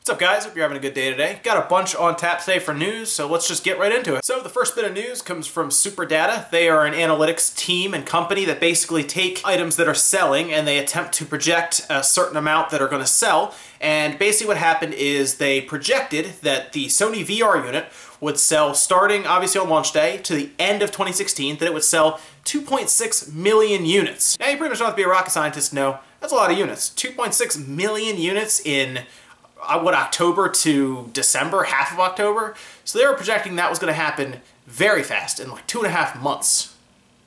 What's up, guys? Hope you're having a good day today. Got a bunch on tap today for news, so let's just get right into it. So the first bit of news comes from SuperData. They are an analytics team and company that basically take items that are selling and they attempt to project a certain amount that are going to sell. And basically what happened is they projected that the Sony VR unit would sell starting obviously on launch day to the end of 2016, that it would sell 2.6 million units. Now you pretty much don't have to be a rocket scientist to know that's a lot of units. 2.6 million units in October to December, half of October. So they were projecting that was going to happen very fast, in like 2.5 months.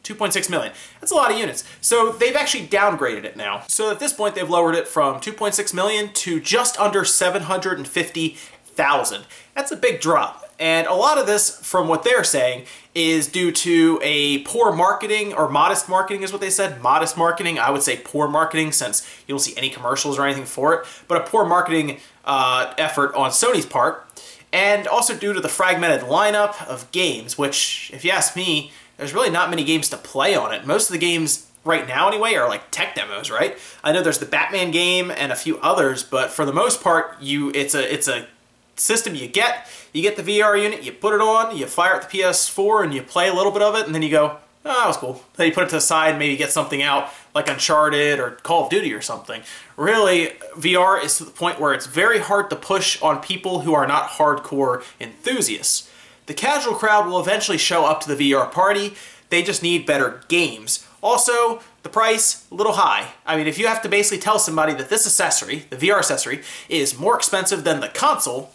2.6 million. That's a lot of units. So they've actually downgraded it now. So at this point, they've lowered it from 2.6 million to just under 750,000. That's a big drop. And a lot of this, from what they're saying, is due to a poor marketing, or modest marketing is what they said. Modest marketing. I would say poor marketing since you don't see any commercials or anything for it. But a poor marketing effort on Sony's part. And also due to the fragmented lineup of games, which, if you ask me, there's really not many games to play on it. Most of the games right now anyway are like tech demos, right? I know there's the Batman game and a few others, but for the most part, it's a system you get the VR unit, you put it on, you fire up the PS4 and you play a little bit of it, and then you go, oh, that was cool. Then you put it to the side, maybe get something out like Uncharted or Call of Duty or something. Really, VR is to the point where it's very hard to push on people who are not hardcore enthusiasts. The casual crowd will eventually show up to the VR party. They just need better games. Also, the price, a little high. I mean, if you have to basically tell somebody that this accessory, the VR accessory, is more expensive than the console,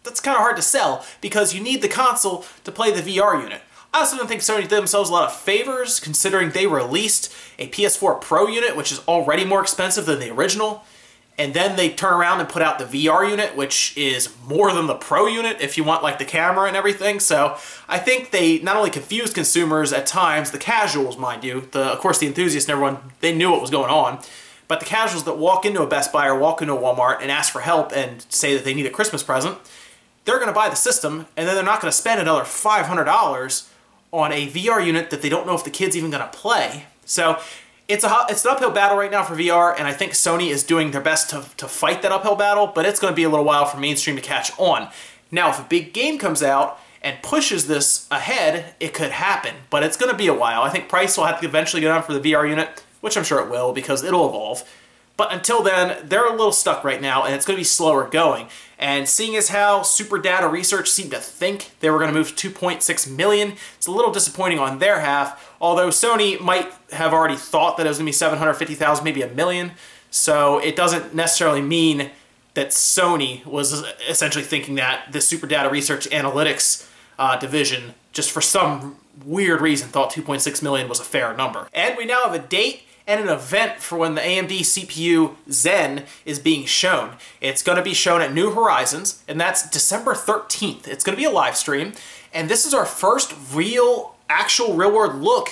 that's kind of hard to sell because you need the console to play the VR unit. I also don't think Sony did themselves a lot of favors considering they released a PS4 Pro unit, which is already more expensive than the original, and then they turn around and put out the VR unit, which is more than the Pro unit if you want like the camera and everything. So I think they not only confused consumers at times, the casuals, mind you, of course the enthusiasts and everyone, they knew what was going on, but the casuals that walk into a Best Buy or walk into a Walmart and ask for help and say that they need a Christmas present, they're going to buy the system, and then they're not going to spend another $500 on a VR unit that they don't know if the kid's even going to play. So it's an uphill battle right now for VR, and I think Sony is doing their best to fight that uphill battle, but it's going to be a little while for mainstream to catch on. Now, if a big game comes out and pushes this ahead, it could happen, but it's going to be a while. I think price will have to eventually go down for the VR unit, which I'm sure it will because it'll evolve. But until then, they're a little stuck right now, and it's going to be slower going. And seeing as how SuperData Research seemed to think they were going to move to 2.6 million, it's a little disappointing on their half, although Sony might have already thought that it was going to be 750,000, maybe a million. So it doesn't necessarily mean that Sony was essentially thinking that the SuperData Research Analytics division, just for some weird reason, thought 2.6 million was a fair number. And we now have a date and an event for when the AMD CPU Zen is being shown. It's going to be shown at New Horizons, and that's December 13th. It's going to be a live stream, and this is our first actual real-world look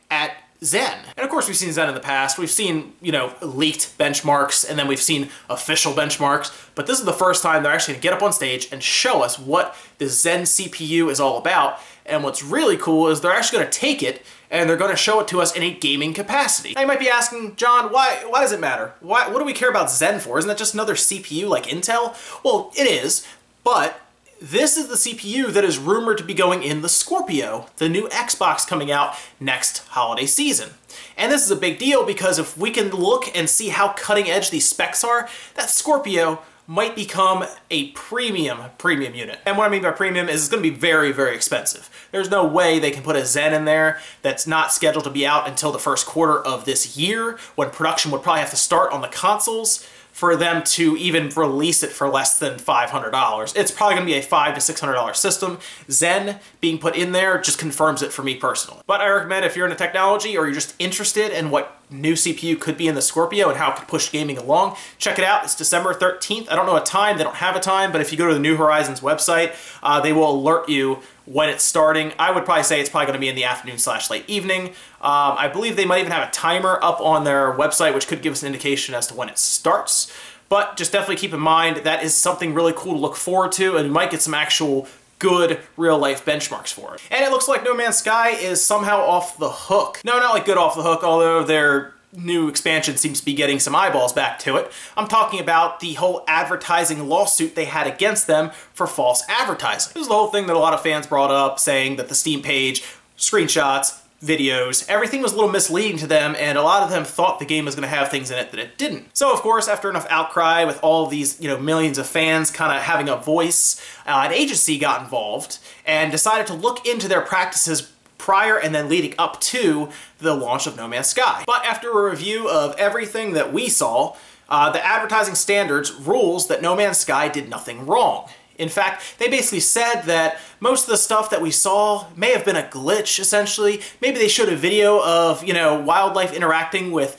at Zen. And of course we've seen Zen in the past. We've seen, leaked benchmarks, and then we've seen official benchmarks, but this is the first time they're actually going to get up on stage and show us what the Zen CPU is all about. And what's really cool is they're actually going to take it and they're going to show it to us in a gaming capacity. Now you might be asking, John, why does it matter? What do we care about Zen for? Isn't that just another CPU like Intel? Well, it is, but this is the CPU that is rumored to be going in the Scorpio, the new Xbox coming out next holiday season. And this is a big deal because if we can look and see how cutting edge these specs are, that Scorpio might become a premium unit. And what I mean by premium is it's going to be very, very expensive. There's no way they can put a Zen in there that's not scheduled to be out until the first quarter of this year, when production would probably have to start on the consoles for them to even release it for less than $500. It's probably going to be a $500 to $600 system. Zen being put in there just confirms it for me personally. But I recommend if you're into technology or you're just interested in what new CPU could be in the Scorpio and how it could push gaming along, check it out. It's December 13th. I don't know a time. They don't have a time, but if you go to the New Horizons website, they will alert you when it's starting. I would probably say it's probably going to be in the afternoon/late evening. I believe they might even have a timer up on their website, which could give us an indication as to when it starts. But just definitely keep in mind that is something really cool to look forward to, and you might get some actual good real-life benchmarks for it. And it looks like No Man's Sky is somehow off the hook. No, not like good off the hook, although they're new expansion seems to be getting some eyeballs back to it. I'm talking about the whole advertising lawsuit they had against them for false advertising. This is the whole thing that a lot of fans brought up, saying that the Steam page, screenshots, videos, everything was a little misleading to them, and a lot of them thought the game was going to have things in it that it didn't. So of course, after enough outcry with all these, millions of fans kind of having a voice, an agency got involved and decided to look into their practices prior and then leading up to the launch of No Man's Sky. But after a review of everything that we saw, the advertising standards rules that No Man's Sky did nothing wrong. In fact, they basically said that most of the stuff that we saw may have been a glitch, essentially. Maybe they showed a video of, wildlife interacting with,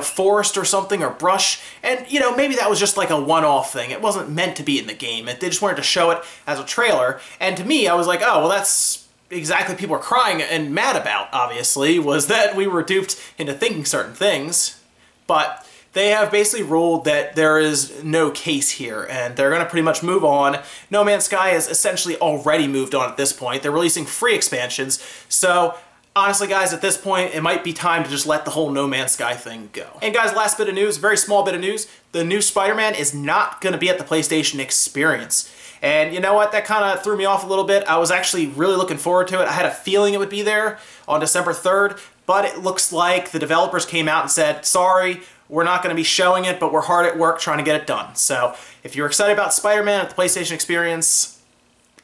forest or something, or brush, and, maybe that was just like a one-off thing. It wasn't meant to be in the game. They just wanted to show it as a trailer, and to me, I was like, oh, well, that's exactly what people are crying and mad about, obviously, was that we were duped into thinking certain things. But they have basically ruled that there is no case here, and they're going to pretty much move on. No Man's Sky has essentially already moved on at this point. They're releasing free expansions, so honestly, guys, at this point, it might be time to just let the whole No Man's Sky thing go. And guys, last bit of news, very small bit of news, the new Spider-Man is not going to be at the PlayStation Experience. And you know what, that kind of threw me off a little bit. I was actually really looking forward to it. I had a feeling it would be there on December 3rd, but it looks like the developers came out and said, sorry, we're not going to be showing it, but we're hard at work trying to get it done. So if you're excited about Spider-Man at the PlayStation Experience,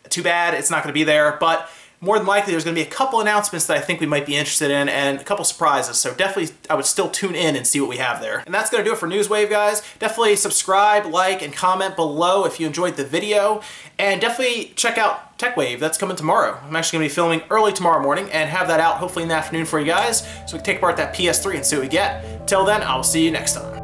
too bad it's not going to be there, but more than likely there's going to be a couple announcements that I think we might be interested in and a couple surprises, so definitely I would still tune in and see what we have there. And that's going to do it for Newswave, guys. Definitely subscribe, like, and comment below if you enjoyed the video, and definitely check out TechWave. That's coming tomorrow. I'm actually going to be filming early tomorrow morning and have that out hopefully in the afternoon for you guys, so we can take apart that PS3 and see what we get. Till then, I'll see you next time.